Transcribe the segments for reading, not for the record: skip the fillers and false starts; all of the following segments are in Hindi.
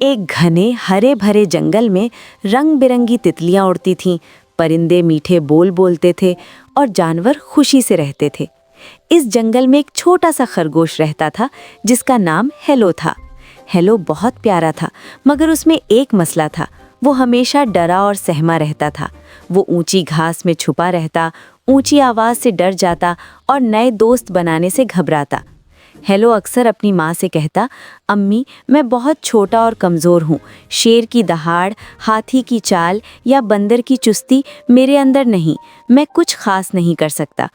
एक घने हरे भरे जंगल में रंग बिरंगी तितलियां उड़ती थीं, परिंदे मीठे बोल बोलते थे और जानवर खुशी से रहते थे। इस जंगल में एक छोटा सा खरगोश रहता था जिसका नाम हेलो था। हेलो बहुत प्यारा था, मगर उसमें एक मसला था। वो हमेशा डरा और सहमा रहता था। वो ऊंची घास में छुपा रहता, ऊंची आवाज़ से डर जाता और नए दोस्त बनाने से घबराता। हेलो अक्सर अपनी माँ से कहता, अम्मी मैं बहुत छोटा और कमज़ोर हूँ। शेर की दहाड़, हाथी की चाल या बंदर की चुस्ती मेरे अंदर नहीं, मैं कुछ खास नहीं कर सकता।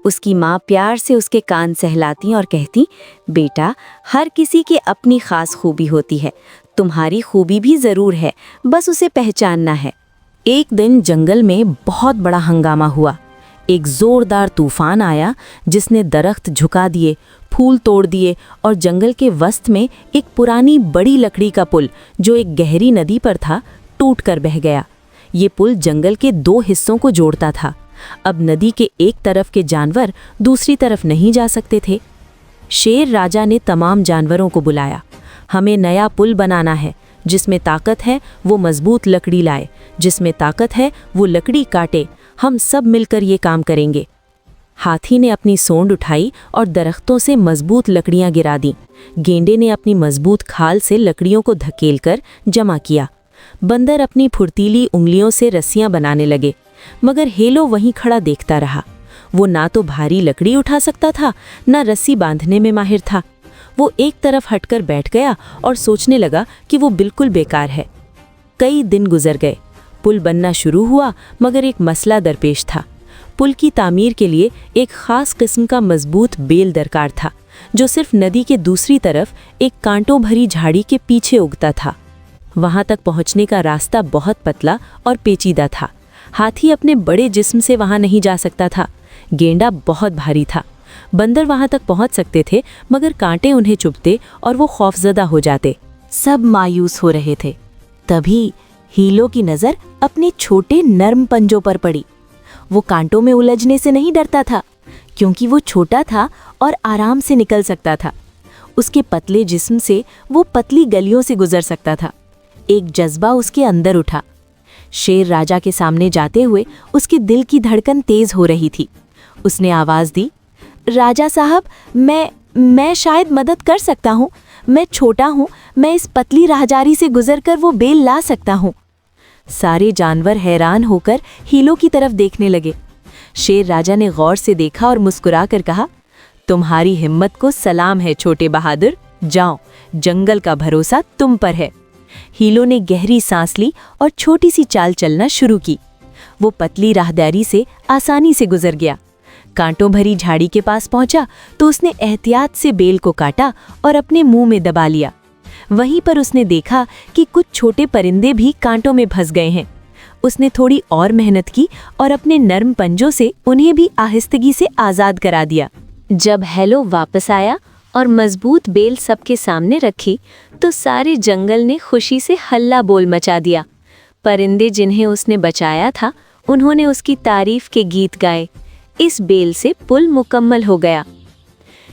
उसकी माँ प्यार से उसके कान सहलाती और कहती, बेटा हर किसी की अपनी खास खूबी होती है, तुम्हारी खूबी भी ज़रूर है, बस उसे पहचानना है। एक दिन जंगल में बहुत बड़ा हंगामा हुआ। एक ज़ोरदार तूफान आया जिसने दरख्त झुका दिए, फूल तोड़ दिए और जंगल के वस्त में एक पुरानी बड़ी लकड़ी का पुल जो एक गहरी नदी पर था, टूट कर बह गया। ये पुल जंगल के 2 हिस्सों को जोड़ता था। अब नदी के एक तरफ के जानवर दूसरी तरफ नहीं जा सकते थे। शेर राजा ने तमाम जानवरों को बुलाया। हमें नया पुल बनाना है, जिसमें ताकत है वो मजबूत लकड़ी लाए, जिसमें ताकत है वो लकड़ी काटे, हम सब मिलकर ये काम करेंगे। हाथी ने अपनी सोंड उठाई और दरख्तों से मजबूत लकड़ियां गिरा दी। गेंडे ने अपनी मजबूत खाल से लकड़ियों को धकेलकर जमा किया। बंदर अपनी फुर्तीली उंगलियों से रस्सियां बनाने लगे, मगर हेलो वहीं खड़ा देखता रहा। वो ना तो भारी लकड़ी उठा सकता था, ना रस्सी बांधने में माहिर था। वो एक तरफ हटकर बैठ गया और सोचने लगा कि वो बिल्कुल बेकार है। कई दिन गुजर गए। पुल बनना शुरू हुआ, मगर एक मसला दरपेश था। पुल की तामीर के लिए एक ख़ास किस्म का मजबूत बेल दरकार था, जो सिर्फ नदी के दूसरी तरफ एक कांटों भरी झाड़ी के पीछे उगता था। वहां तक पहुंचने का रास्ता बहुत पतला और पेचीदा था। हाथी अपने बड़े जिस्म से वहां नहीं जा सकता था। गेंडा बहुत भारी था। बंदर वहां तक पहुंच सकते थे, मगर कांटे उन्हें चुभते और वो खौफजदा हो जाते। सब मायूस हो रहे थे। तभी हीलो की नज़र अपने छोटे नर्म पंजों पर पड़ी। वो कांटों में उलझने से नहीं डरता था, क्योंकि वो छोटा था और आराम से निकल सकता था। उसके पतले जिस्म से वो पतली गलियों से गुजर सकता था। एक जज्बा उसके अंदर उठा। शेर राजा के सामने जाते हुए उसके दिल की धड़कन तेज हो रही थी। उसने आवाज़ दी, राजा साहब, मैं शायद मदद कर सकता हूँ। मैं छोटा हूँ, मैं इस पतली राहजारी से गुजरकर वो बेल ला सकता हूँ। सारे जानवर हैरान होकर हीलो की तरफ देखने लगे। शेर राजा ने गौर से देखा और मुस्कुरा कर कहा, तुम्हारी हिम्मत को सलाम है छोटे बहादुर, जाओ, जंगल का भरोसा तुम पर है। हीलो ने गहरी सांस ली और छोटी सी चाल चलना शुरू की। वो पतली राहदारी से आसानी से गुजर गया। कांटों भरी झाड़ी के पास पहुंचा तो उसने एहतियात से बेल को काटा और अपने मुंह में दबा लिया। वहीं पर उसने देखा कि कुछ छोटे परिंदे भी कांटों में फंस गए हैं। उसने थोड़ी और मेहनत की और अपने नर्म पंजों से उन्हें भी आहिस्तगी से आज़ाद करा दिया। जब हेलो वापस आया और मजबूत बेल सबके सामने रखी, तो सारे जंगल ने खुशी से हल्ला बोल मचा दिया। परिंदे जिन्हें उसने बचाया था, उन्होंने उसकी तारीफ के गीत गाए। इस बेल से पुल मुकम्मल हो गया।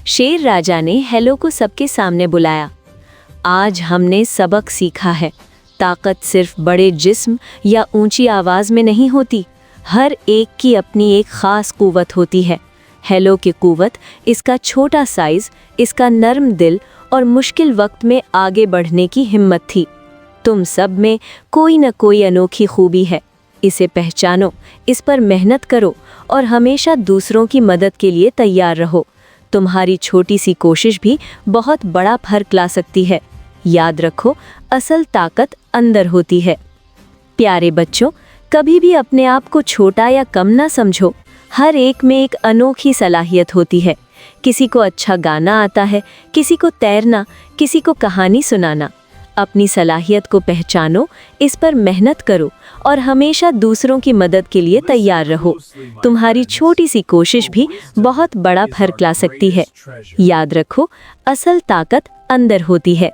शेर राजा ने हेलो को सबके सामने बुलाया। आज हमने सबक सीखा है, ताकत सिर्फ बड़े जिस्म या ऊंची आवाज़ में नहीं होती, हर एक की अपनी एक ख़ास क़ुव्वत होती है। हेलो की क़ुव्वत इसका छोटा साइज़, इसका नर्म दिल और मुश्किल वक्त में आगे बढ़ने की हिम्मत थी। तुम सब में कोई न कोई अनोखी खूबी है, इसे पहचानो, इस पर मेहनत करो और हमेशा दूसरों की मदद के लिए तैयार रहो। तुम्हारी छोटी सी कोशिश भी बहुत बड़ा फर्क ला सकती है। याद रखो, असल ताकत अंदर होती है। प्यारे बच्चों, कभी भी अपने आप को छोटा या कम ना समझो। हर एक में एक अनोखी सलाहियत होती है। किसी को अच्छा गाना आता है, किसी को तैरना, किसी को कहानी सुनाना। अपनी सलाहियत को पहचानो, इस पर मेहनत करो और हमेशा दूसरों की मदद के लिए तैयार रहो। तुम्हारी छोटी सी कोशिश भी बहुत बड़ा फर्क ला सकती है। याद रखो, असल ताकत अंदर होती है।